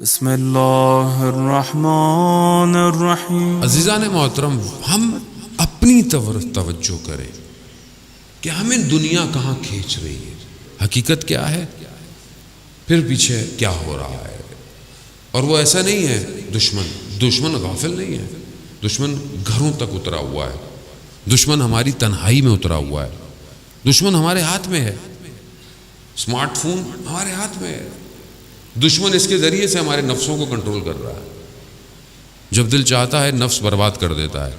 بسم اللہ الرحمن الرحیم۔ عزیزان محترم، ہم اپنی توجہ کریں کہ ہمیں دنیا کہاں کھینچ رہی ہے، حقیقت کیا ہے، پھر پیچھے کیا ہو رہا ہے۔ اور وہ ایسا نہیں ہے دشمن غافل نہیں ہے، دشمن گھروں تک اترا ہوا ہے، دشمن ہماری تنہائی میں اترا ہوا ہے، دشمن ہمارے ہاتھ میں ہے، اسمارٹ فون ہمارے ہاتھ میں ہے، دشمن اس کے ذریعے سے ہمارے نفسوں کو کنٹرول کر رہا ہے، جب دل چاہتا ہے نفس برباد کر دیتا ہے۔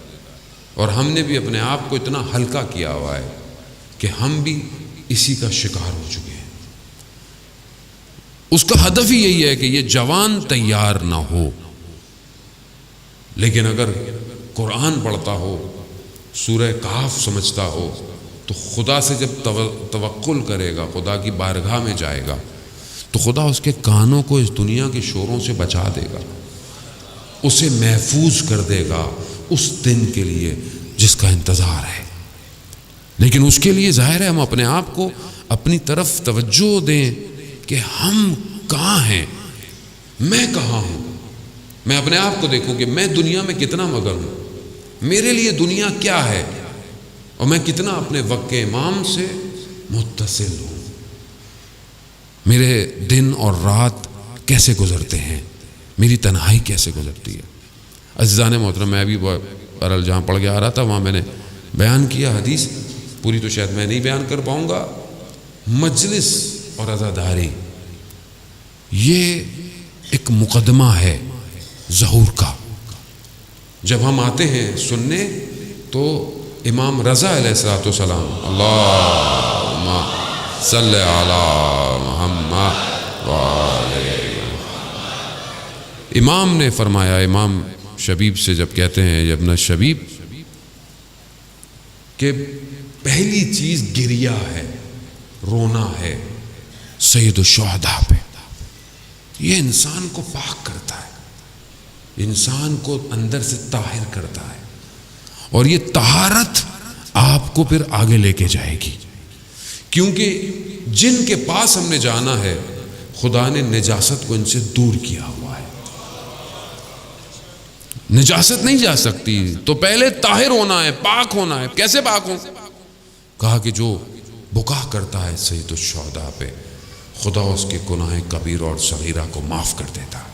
اور ہم نے بھی اپنے آپ کو اتنا ہلکا کیا ہوا ہے کہ ہم بھی اسی کا شکار ہو چکے ہیں۔ اس کا ہدف ہی یہی ہے کہ یہ جوان تیار نہ ہو، لیکن اگر قرآن پڑھتا ہو، سورہ کہف سمجھتا ہو، تو خدا سے جب توکل کرے گا، خدا کی بارگاہ میں جائے گا، تو خدا اس کے کانوں کو اس دنیا کے شوروں سے بچا دے گا، اسے محفوظ کر دے گا اس دن کے لیے جس کا انتظار ہے۔ لیکن اس کے لیے ظاہر ہے ہم اپنے آپ کو اپنی طرف توجہ دیں کہ ہم کہاں ہیں، میں کہاں ہوں، میں اپنے آپ کو دیکھوں کہ میں دنیا میں کتنا مگن ہوں، میرے لیے دنیا کیا ہے، اور میں کتنا اپنے وقت کے امام سے متصل ہوں، میرے دن اور رات کیسے گزرتے ہیں، میری تنہائی کیسے گزرتی ہے۔ عزیزان محترم، میں ابھی بہرحال جہاں پڑھ کے آ رہا تھا وہاں میں نے بیان کیا حدیث، پوری تو شاید میں نہیں بیان کر پاؤں گا۔ مجلس اور عزاداری یہ ایک مقدمہ ہے ظہور کا۔ جب ہم آتے ہیں سننے تو امام رضا علیہ السلام، اللہم صلی علی محمد امام نے فرمایا، امام شبیب سے جب کہتے ہیں ابن شبیب کہ پہلی چیز گریہ ہے، رونا ہے سید الشہداء پہ، یہ انسان کو پاک کرتا ہے، انسان کو اندر سے طاہر کرتا ہے، اور یہ طہارت آپ کو پھر آگے لے کے جائے گی، کیونکہ جن کے پاس ہم نے جانا ہے خدا نے نجاست کو ان سے دور کیا ہوا ہے۔ نجاست نہیں جا سکتی، تو پہلے طاہر ہونا ہے، پاک ہونا ہے۔ کیسے پاک ہوں؟ کہا کہ جو بکا کرتا ہے سید الشہداء پہ، خدا اس کے گناہ کبیر اور صغیرہ کو معاف کر دیتا ہے،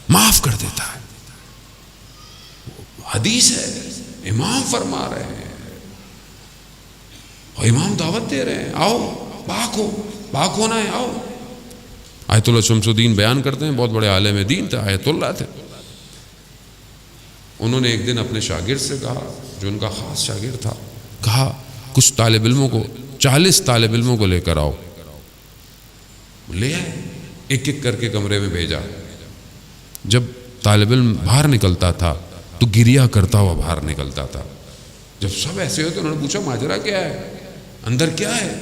معاف کر دیتا ہے۔ حدیث ہے، امام فرما رہے ہیں اور امام دعوت دے رہے ہیں، آؤ پاک ہو، پاک ہونا ہے، آؤ۔ آیت اللہ شمس الدین بیان کرتے ہیں، بہت بڑے عالم دین تھے، آیت اللہ تھے۔ انہوں نے ایک دن اپنے شاگرد سے کہا، جو ان کا خاص شاگرد تھا، کہا کچھ طالب علموں کو، 40 طالب علموں کو لے کر آؤ۔ لے آئے، ایک ایک کر کے کمرے میں بھیجا۔ جب طالب علم باہر نکلتا تھا تو گریہ کرتا ہوا باہر نکلتا تھا۔ جب سب ایسے ہوئے تو انہوں نے پوچھا ماجرا کیا ہے، اندر کیا ہے؟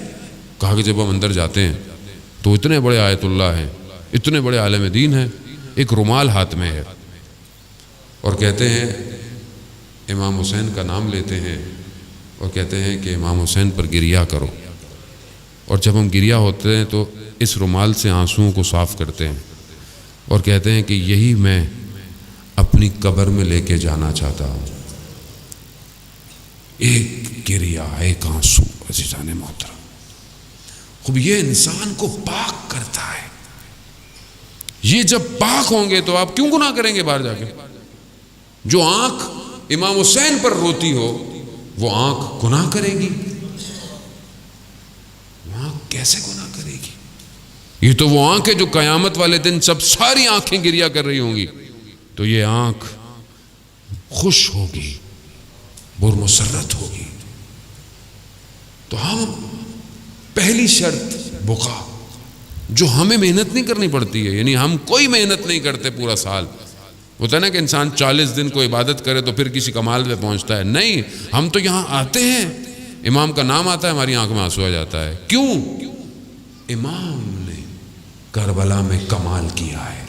کہا کہ جب ہم اندر جاتے ہیں تو اتنے بڑے آیت اللہ ہیں، اتنے بڑے عالم دین ہیں، ایک رومال ہاتھ میں ہے، اور کہتے ہیں امام حسین کا نام لیتے ہیں اور کہتے ہیں کہ امام حسین پر گریہ کرو، اور جب ہم گریہ ہوتے ہیں تو اس رومال سے آنسوؤں کو صاف کرتے ہیں اور کہتے ہیں کہ یہی میں اپنی قبر میں لے کے جانا چاہتا ہوں۔ ایک گریہ، ایک آنسو، عزیزان محترم، خوب یہ انسان کو پاک کرتا ہے۔ یہ جب پاک ہوں گے تو آپ کیوں گناہ کریں گے باہر جا کے؟ جو آنکھ امام حسین پر روتی ہو وہ آنکھ گناہ کرے گی؟ وہ آنکھ کیسے گناہ کرے گی؟ یہ تو وہ آنکھ ہے جو قیامت والے دن سب ساری آنکھیں گریہ کر رہی ہوں گی، تو یہ آنکھ خوش ہوگی، برمسرت ہوگی۔ تو ہم پہلی شرط بکا، جو ہمیں محنت نہیں کرنی پڑتی ہے، یعنی ہم کوئی محنت نہیں کرتے پورا سال۔ ہوتا ہے نا کہ انسان 40 دن کو عبادت کرے تو پھر کسی کمال پہ پہنچتا ہے، نہیں، ہم تو یہاں آتے ہیں، امام کا نام آتا ہے، ہماری آنکھ میں آنسو آ جاتا ہے۔ کیوں؟ امام نے کربلا میں کمال کیا ہے،